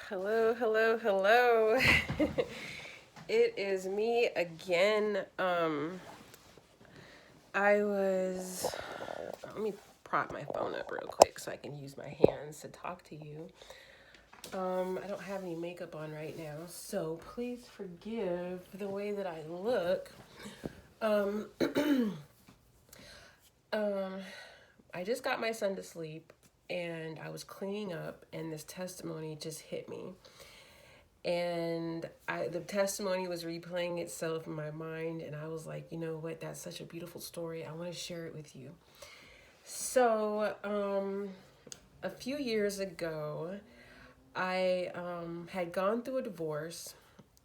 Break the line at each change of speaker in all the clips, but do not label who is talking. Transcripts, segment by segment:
Hello, hello, hello. It is me again. I was let me prop my phone up real quick so I can use my hands to talk to you. I don't have any makeup on right now, so please forgive the way that I look. Um, um, I just got my son to sleep and I was cleaning up and this testimony just hit me. And the testimony was replaying itself in my mind, and I was like, you know what, that's such a beautiful story, I want to share it with you. So a few years ago, I had gone through a divorce,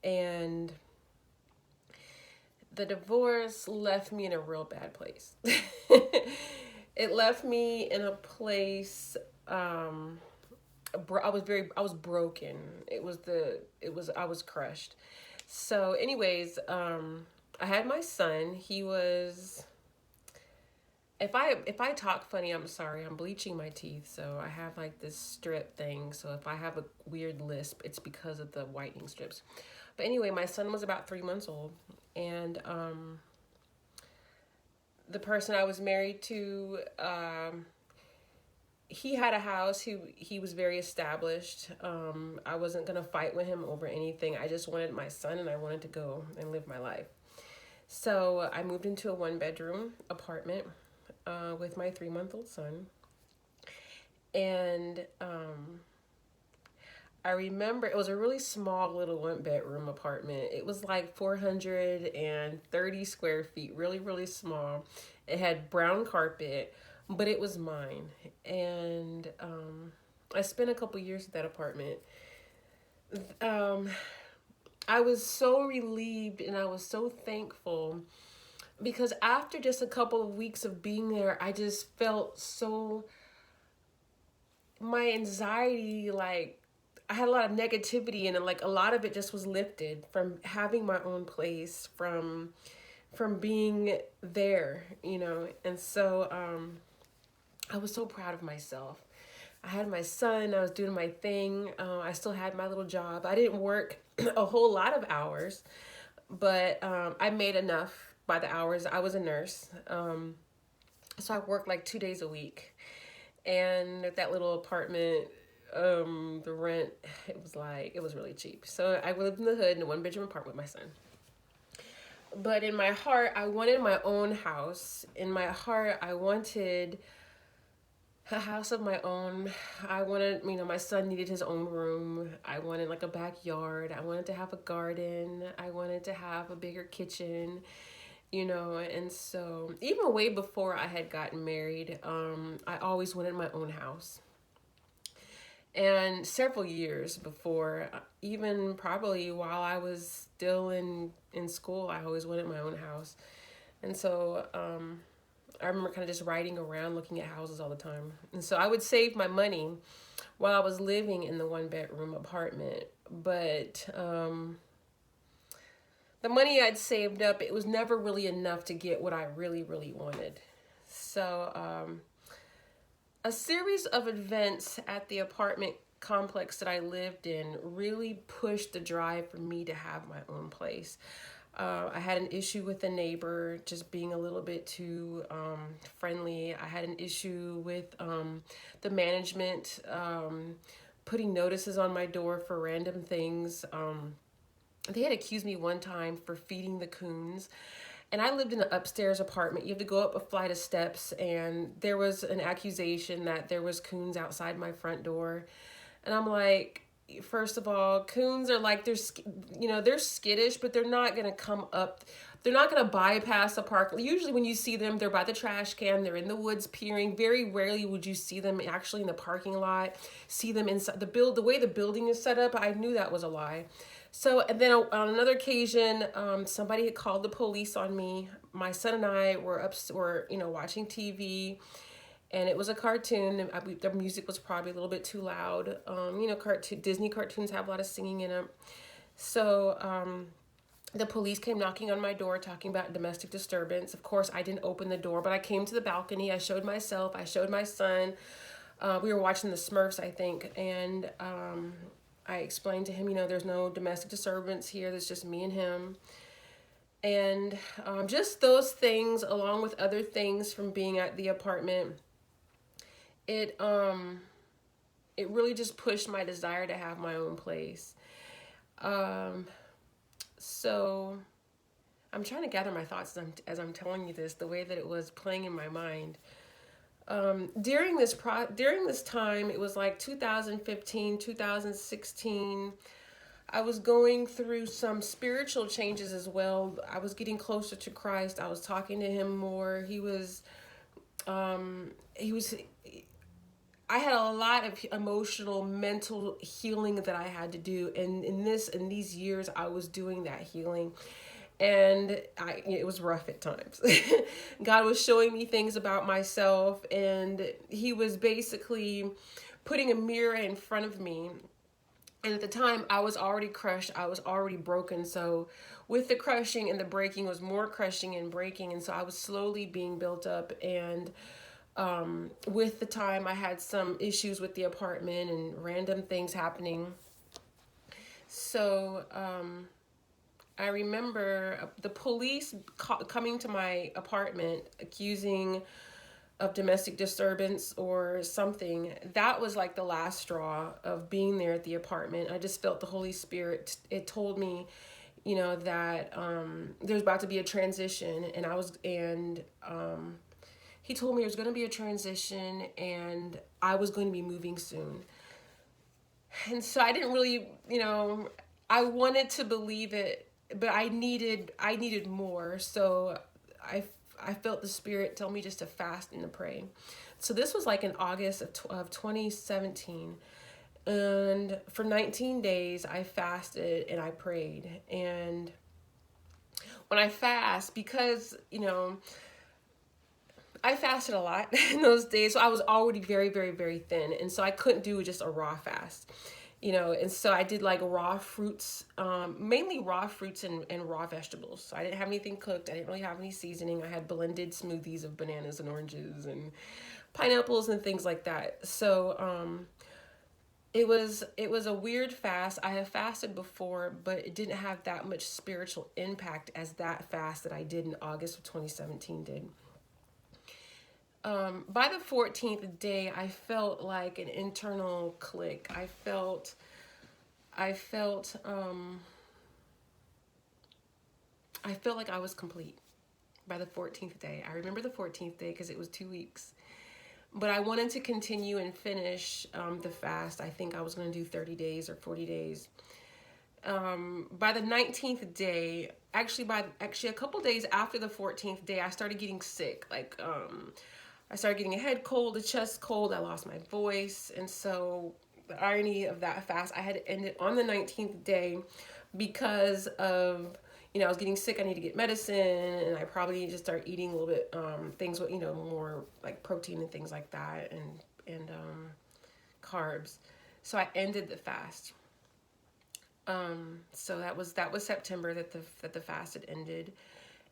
and the divorce left me in a real bad place. It left me in a place, I was broken. I was crushed. So anyways, I had my son. He was, if I talk funny, I'm sorry. I'm bleaching my teeth, so I have like this strip thing. So if I have a weird lisp, it's because of the whitening strips. But anyway, my son was about 3 months old, and the person I was married to, he had a house. He was very established. I wasn't gonna fight with him over anything. I just wanted my son, and I wanted to go and live my life. So I moved into a 1 bedroom apartment with my 3-month-old son, and I remember it was a really small little 1 bedroom apartment. It was like 430 square feet, really, really small. It had brown carpet, but it was mine. And I spent a couple years at that apartment. Um, I was so relieved and I was so thankful because after just a couple of weeks of being there, I just felt so, my anxiety, like, I had a lot of negativity and like a lot of it just was lifted from having my own place, from being there, And so I was so proud of myself. I had my son, I was doing my thing. I still had my little job. I didn't work a whole lot of hours, but I made enough by the hours. I was a nurse. So I worked like 2 days a week. And that little apartment, the rent, it was really cheap. So I lived in the hood in a 1 bedroom apartment with my son. But in my heart, I wanted my own house. In my heart, I wanted a house of my own. I wanted, my son needed his own room. I wanted like a backyard. I wanted to have a garden. I wanted to have a bigger kitchen, and so even way before I had gotten married, I always wanted my own house. And several years before, even probably while I was still in school, I always wanted my own house. And so I remember kind of just riding around looking at houses all the time. And so I would save my money while I was living in the 1 bedroom apartment. But the money I'd saved up, it was never really enough to get what I really, really wanted. So a series of events at the apartment complex that I lived in really pushed the drive for me to have my own place. I had an issue with a neighbor just being a little bit too friendly. I had an issue with the management putting notices on my door for random things. They had accused me one time for feeding the coons. And I lived in an upstairs apartment. You have to go up a flight of steps, and there was an accusation that there was coons outside my front door. And I'm like, first of all, coons are like, they're skittish, but they're not going to come up. They're not going to bypass the park. Usually when you see them, they're by the trash can. They're in the woods peering. Very rarely would you see them actually in the parking lot, see them inside the way the building is set up. I knew that was a lie. So, and then on another occasion, somebody had called the police on me. My son and I were watching TV, and it was a cartoon. The music was probably a little bit too loud. Disney cartoons have a lot of singing in them. So, the police came knocking on my door talking about domestic disturbance. Of course, I didn't open the door, but I came to the balcony. I showed my son. We were watching the Smurfs, I think, and I explained to him, there's no domestic disturbance here. There's just me and him. And just those things, along with other things from being at the apartment, it it really just pushed my desire to have my own place. So I'm trying to gather my thoughts as I'm telling you this, the way that it was playing in my mind. During this time, it was like 2015, 2016. I was going through some spiritual changes as well. I was getting closer to Christ. I was talking to him more. I had a lot of emotional, mental healing that I had to do. And in these years, I was doing that healing. And it was rough at times. God was showing me things about myself, and he was basically putting a mirror in front of me. And at the time, I was already crushed. I was already broken. So with the crushing and the breaking was more crushing and breaking. And so I was slowly being built up. And with the time, I had some issues with the apartment and random things happening. So I remember the police coming to my apartment accusing of domestic disturbance or something. That was like the last straw of being there at the apartment. I just felt the Holy Spirit. It told me, that there's about to be a transition, and he told me there's going to be a transition and I was going to be moving soon. And so I didn't really, I wanted to believe it, but I needed more. So I felt the Spirit tell me just to fast and to pray. So this was like in August of 2017. And for 19 days, I fasted and I prayed. And when I fast, because, I fasted a lot in those days. So I was already very, very, very thin. And so I couldn't do just a raw fast. And so I did like raw fruits, mainly raw fruits and raw vegetables. So I didn't have anything cooked. I didn't really have any seasoning. I had blended smoothies of bananas and oranges and pineapples and things like that. So it was a weird fast. I have fasted before, but it didn't have that much spiritual impact as that fast that I did in August of 2017 did. By the 14th day, I felt like an internal click. I felt like I was complete by the 14th day. I remember the 14th day because it was 2 weeks, but I wanted to continue and finish the fast. I think I was going to do 30 days or 40 days. By the 19th day, actually a couple days after the 14th day, I started getting sick. I started getting a head cold, a chest cold. I lost my voice. And so the irony of that fast, I had to end it on the 19th day because of, I was getting sick. I need to get medicine, and I probably need to start eating a little bit, things with, more like protein and things like that, and carbs. So I ended the fast. So that was September that the fast had ended,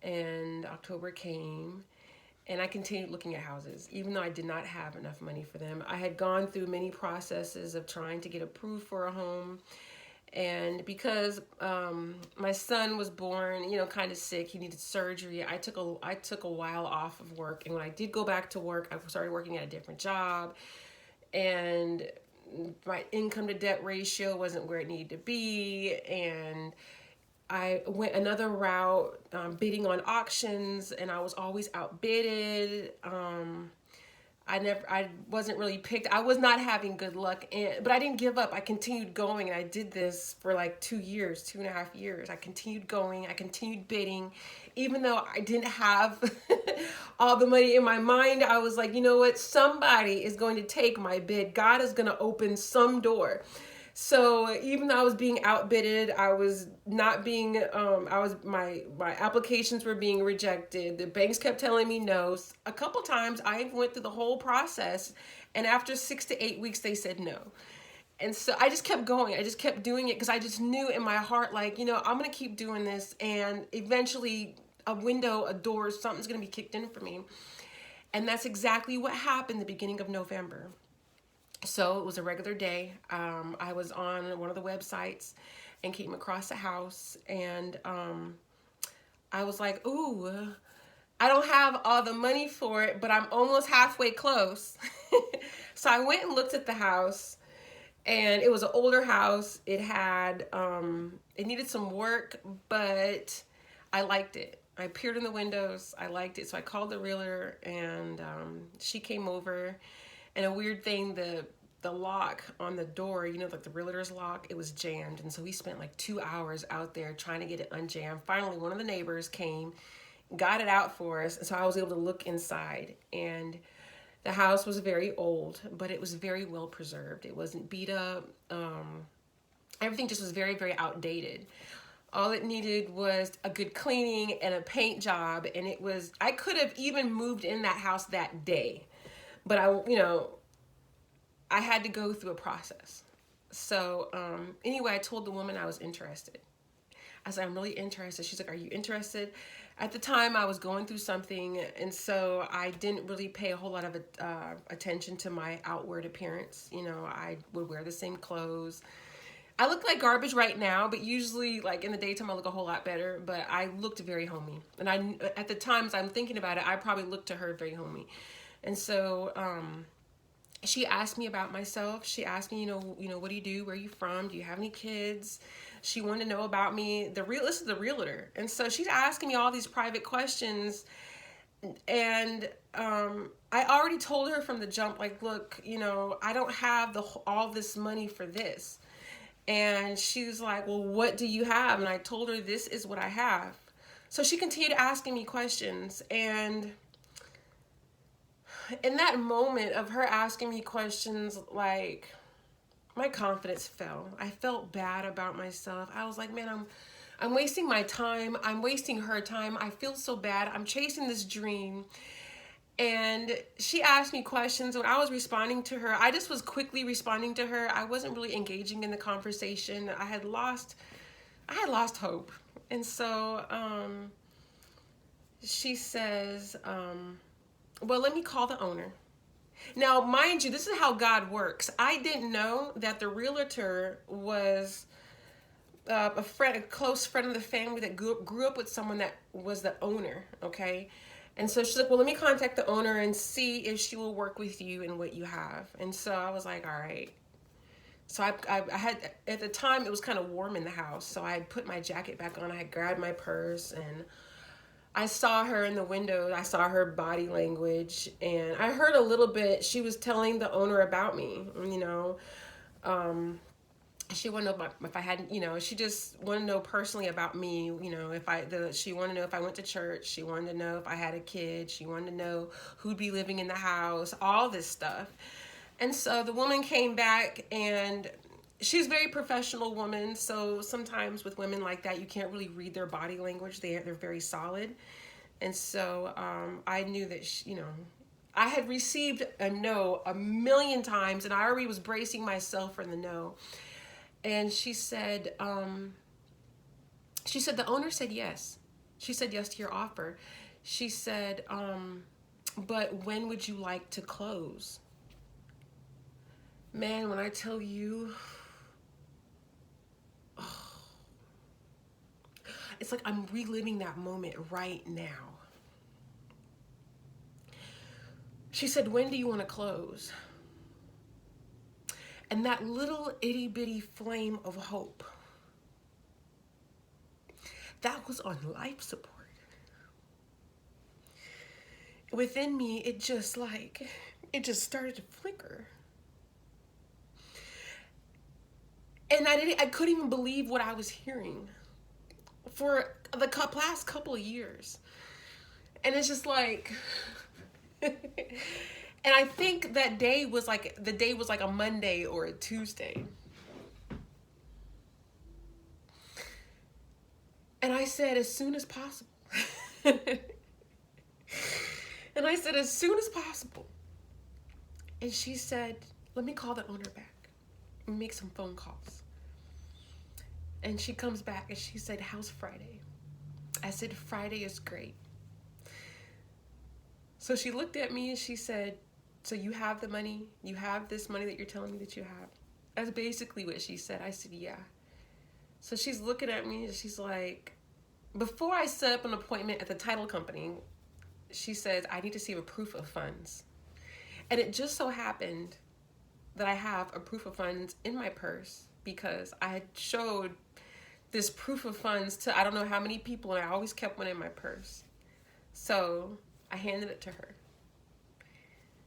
and October came. And I continued looking at houses, even though I did not have enough money for them. I had gone through many processes of trying to get approved for a home. And because my son was born, kind of sick, he needed surgery, I took a while off of work. And when I did go back to work, I started working at a different job. And my income to debt ratio wasn't where it needed to be. And I went another route, bidding on auctions, and I was always outbidded. I wasn't really picked. I was not having good luck, but I didn't give up. I continued going, and I did this for like 2 years, 2.5 years. I continued going. I continued bidding, even though I didn't have all the money in my mind. I was like, you know what? Somebody is going to take my bid. God is going to open some door. So even though I was being outbidded, I was not being, my applications were being rejected. The banks kept telling me no. A couple times I went through the whole process, and after 6 to 8 weeks, they said no. And so I just kept going. I just kept doing it because I just knew in my heart, like, I'm going to keep doing this, and eventually a door, something's going to be kicked in for me. And that's exactly what happened the beginning of November. So it was a regular day. I was on one of the websites and came across a house, and I was like, ooh, I don't have all the money for it, but I'm almost halfway close. So I went and looked at the house, and it was an older house. It had, it needed some work, but I liked it. I peered in the windows. I liked it. So I called the realtor, and she came over. And a weird thing, the lock on the door, you know, like the realtor's lock, it was jammed. And so we spent like 2 hours out there trying to get it unjammed. Finally, one of the neighbors came, got it out for us. So I was able to look inside, and the house was very old, but it was very well preserved. It wasn't beat up. Everything just was very, very outdated. All it needed was a good cleaning and a paint job. And it was, I could have even moved in that house that day, but I had to go through a process. So anyway, I told the woman I was interested. I said, I'm really interested. She's like, are you interested? At the time, I was going through something, and so I didn't really pay a whole lot of attention to my outward appearance. You know, I would wear the same clothes. I look like garbage right now, but usually, like in the daytime, I look a whole lot better. But I looked very homey, and at the times I'm thinking about it, I probably looked to her very homey, and so she asked me about myself. She asked me, what do you do? Where are you from? Do you have any kids? She wanted to know about me. This is the realtor. And so she's asking me all these private questions. And I already told her from the jump, like, look, I don't have all this money for this. And she was like, well, what do you have? And I told her, this is what I have. So she continued asking me questions. And in that moment of her asking me questions, like, my confidence fell. I felt bad about myself. I was like, man, I'm wasting my time. I'm wasting her time. I feel so bad. I'm chasing this dream. And she asked me questions. When I was responding to her, I just was quickly responding to her. I wasn't really engaging in the conversation. I had lost hope. And so she says, well, let me call the owner. Now, mind you, this is how God works. I didn't know that the realtor was a close friend of the family that grew up with someone that was the owner, okay? And so she's like, well, let me contact the owner and see if she will work with you and what you have. And so I was like, all right. So I had, at the time, it was kind of warm in the house. So I had put my jacket back on. I had grabbed my purse, and I saw her in the window. I saw her body language, and I heard a little bit. She was telling the owner about me, she wanted to know if I had, she just wanted to know personally about me, she wanted to know if I went to church. She wanted to know if I had a kid. She wanted to know who'd be living in the house, all this stuff. And so the woman came back, and she's a very professional woman. So sometimes with women like that, you can't really read their body language. They're very solid. And so I knew that, I had received a no a million times, and I already was bracing myself for the no. And she said, the owner said yes. She said yes to your offer. She said, but when would you like to close? Man, when I tell you, it's like I'm reliving that moment right now. She said, when do you want to close? And that little itty bitty flame of hope, that was on life support. Within me, it just started to flicker. And I couldn't even believe what I was hearing for the last couple of years. And it's just like, and I think the day was like a Monday or a Tuesday. And I said, as soon as possible. And I said, as soon as possible. And she said, let me call the owner back and make some phone calls. And she comes back and she said, how's Friday? I said, Friday is great. So she looked at me and she said, so you have the money? You have this money that you're telling me that you have? That's basically what she said. I said, yeah. So she's looking at me and she's like, before I set up an appointment at the title company, she says, I need to see a proof of funds. And it just so happened that I have a proof of funds in my purse because I had showed this proof of funds to I don't know how many people, and I always kept one in my purse. So I handed it to her.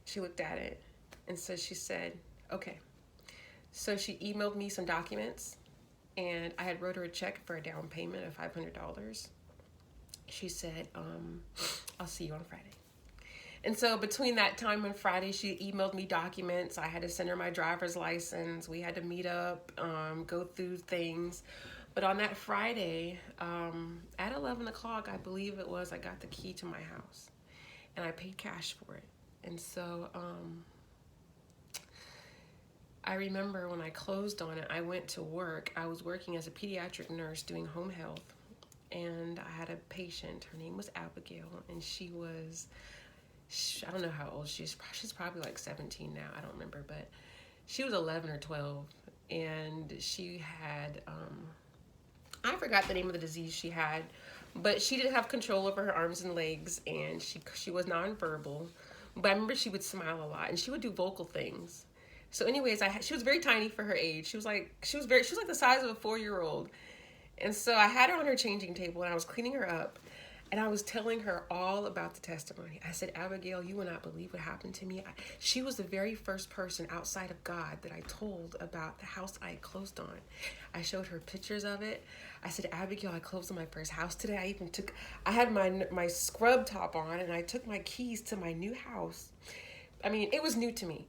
She looked at it, and so she said, okay. So she emailed me some documents, and I had wrote her a check for a down payment of $500. She said, I'll see you on Friday. And so between that time on Friday, she emailed me documents. I had to send her my driver's license. We had to meet up, go through things. But on that Friday, at 11 o'clock, I believe it was, I got the key to my house. And I paid cash for it. And so I remember when I closed on it, I went to work. I was working as a pediatric nurse doing home health. And I had a patient. Her name was Abigail. And she was, I don't know how old she is. She's probably like 17 now. I don't remember. But she was 11 or 12. And she had, I forgot the name of the disease she had. But she didn't have control over her arms and legs. And she was nonverbal. But I remember she would smile a lot. And she would do vocal things. So anyways, she was very tiny for her age. She was like the size of a 4-year-old. And so I had her on her changing table and I was cleaning her up and I was telling her all about the testimony. I said, Abigail, you will not believe what happened to me. She was the very first person outside of God that I told about the house I had closed on. I showed her pictures of it. I said, Abigail, I closed on my first house today. I had my scrub top on and I took my keys to my new house. I mean, it was new to me.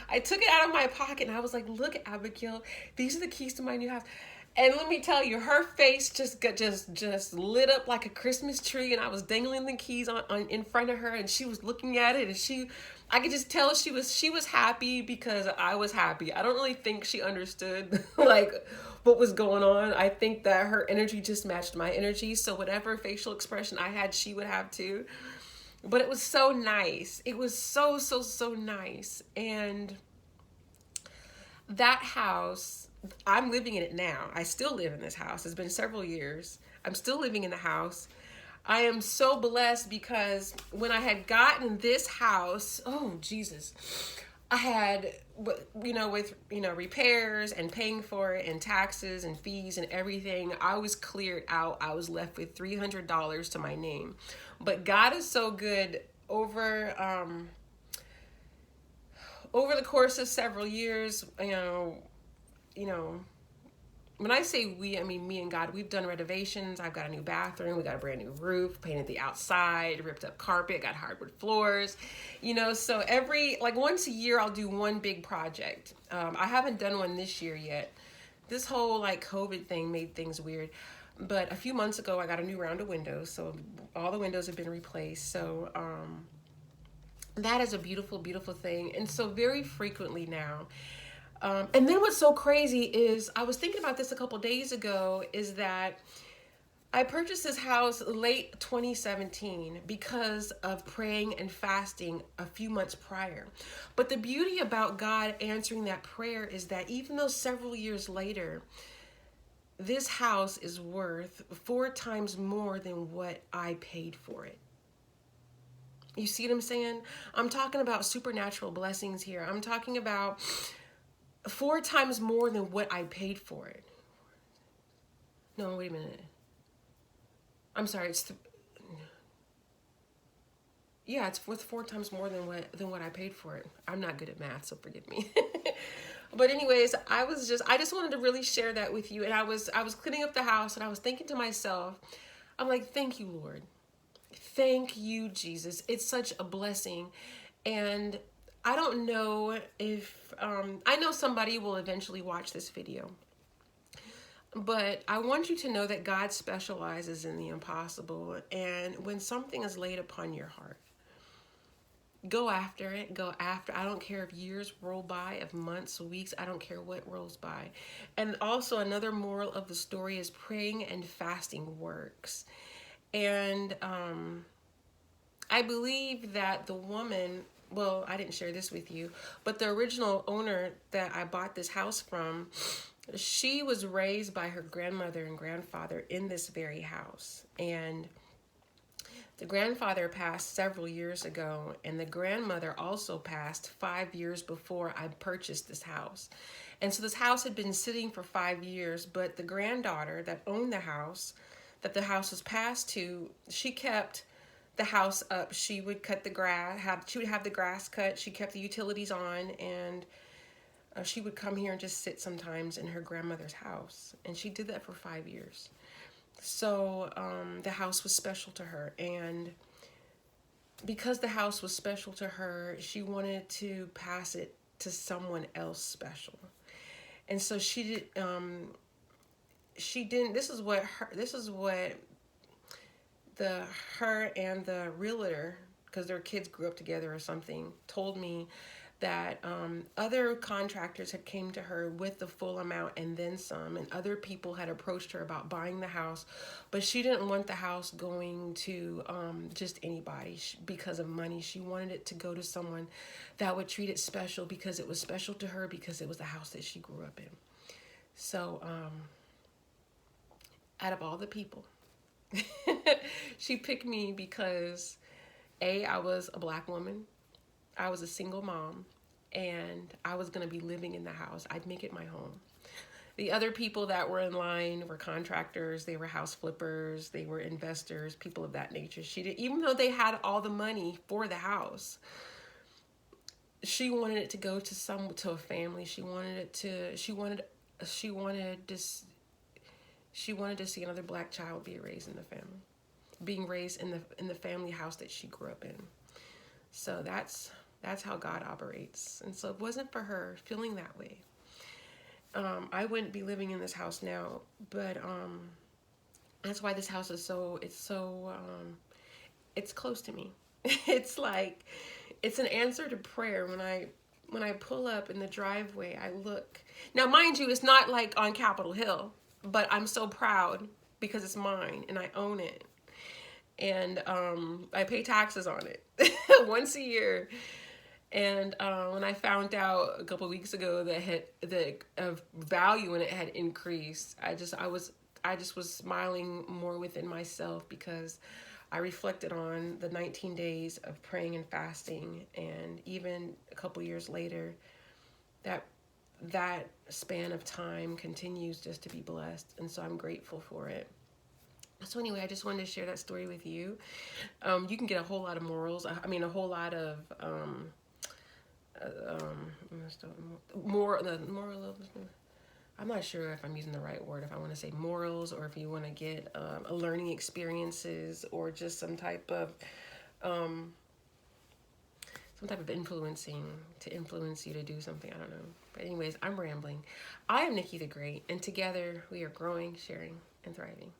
I took it out of my pocket and I was like, look, Abigail, these are the keys to my new house. And let me tell you, her face just lit up like a Christmas tree, and I was dangling the keys on in front of her, and she was looking at it, and I could just tell she was happy because I was happy. I don't really think she understood like what was going on. I think that her energy just matched my energy, so whatever facial expression I had, she would have too. But it was so nice. It was so nice. And that house, I'm living in it now. I still live in this house. It's been several years. I'm still living in the house. I am so blessed because when I had gotten this house, oh Jesus, I had, with repairs and paying for it and taxes and fees and everything, I was cleared out. I was left with $300 to my name. But God is so good. Over the course of several years, when I say we, I mean me and God. We've done renovations. I've got a new bathroom. We got a brand new roof, painted the outside, ripped up carpet, got hardwood floors. So once a year, I'll do one big project. I haven't done one this year yet. This whole COVID thing made things weird. But a few months ago, I got a new round of windows. So all the windows have been replaced. So that is a beautiful, beautiful thing. And so very frequently now, and then what's so crazy is I was thinking about this a couple days ago, is that I purchased this house late 2017 because of praying and fasting a few months prior. But the beauty about God answering that prayer is that even though several years later, this house is worth 4 times more than what I paid for it. You see what I'm saying? I'm talking about supernatural blessings here. I'm talking about 4 times more than what I paid for it. No, wait a minute. I'm sorry. It's worth 4 times more than what I paid for it. I'm not good at math, so forgive me. But anyways, I just wanted to really share that with you. And I was cleaning up the house and I was thinking to myself, I'm like, thank you, Lord. Thank you, Jesus. It's such a blessing. And I don't know if, I know somebody will eventually watch this video, but I want you to know that God specializes in the impossible. And when something is laid upon your heart, go after it. I don't care if years roll by, if months, weeks, I don't care what rolls by. And also another moral of the story is praying and fasting works. And I believe that the woman well, I didn't share this with you, but the original owner that I bought this house from, she was raised by her grandmother and grandfather in this very house. And the grandfather passed several years ago, and the grandmother also passed 5 years before I purchased this house. And so this house had been sitting for 5 years, but the granddaughter that owned the house, that the house was passed to, she kept the house up. She would cut the grass, she would have the grass cut, she kept the utilities on, and she would come here and just sit sometimes in her grandmother's house. And she did that for 5 years. So the house was special to her, and because the house was special to her, she wanted to pass it to someone else special. And so she did. She didn't. This is what her and the realtor, because their kids grew up together or something, told me that other contractors had came to her with the full amount and then some, and other people had approached her about buying the house, but she didn't want the house going to just anybody because of money. She wanted it to go to someone that would treat it special, because it was special to her, because it was the house that she grew up in. So out of all the people, she picked me because I was a Black woman, I was a single mom, and I was going to be living in the house. I'd make it my home. The other people that were in line were contractors, they were house flippers, they were investors, people of that nature. She did, even though they had all the money for the house, she wanted it to go to a family. She wanted to see another Black child being raised in the family house that she grew up in. So that's how God operates. And so it wasn't for her feeling that way, I wouldn't be living in this house now. But that's why this house is it's close to me. It's like, it's an answer to prayer. When I pull up in the driveway, I look. Now, mind you, it's not like on Capitol Hill, but I'm so proud because it's mine and I own it. And I pay taxes on it once a year. And when I found out a couple of weeks ago that the value in it had increased, I just was smiling more within myself, because I reflected on the 19 days of praying and fasting, and even a couple years later, that span of time continues just to be blessed, and so I'm grateful for it. So anyway, I just wanted to share that story with you. You can get a whole lot of morals. I mean, a whole lot of I'm not sure if I'm using the right word, if I want to say morals, or if you want to get a learning experiences, or just some type of influencing to influence you to do something. I don't know. But anyways, I'm rambling. I am Nicci the Great, and together we are growing, sharing, and thriving.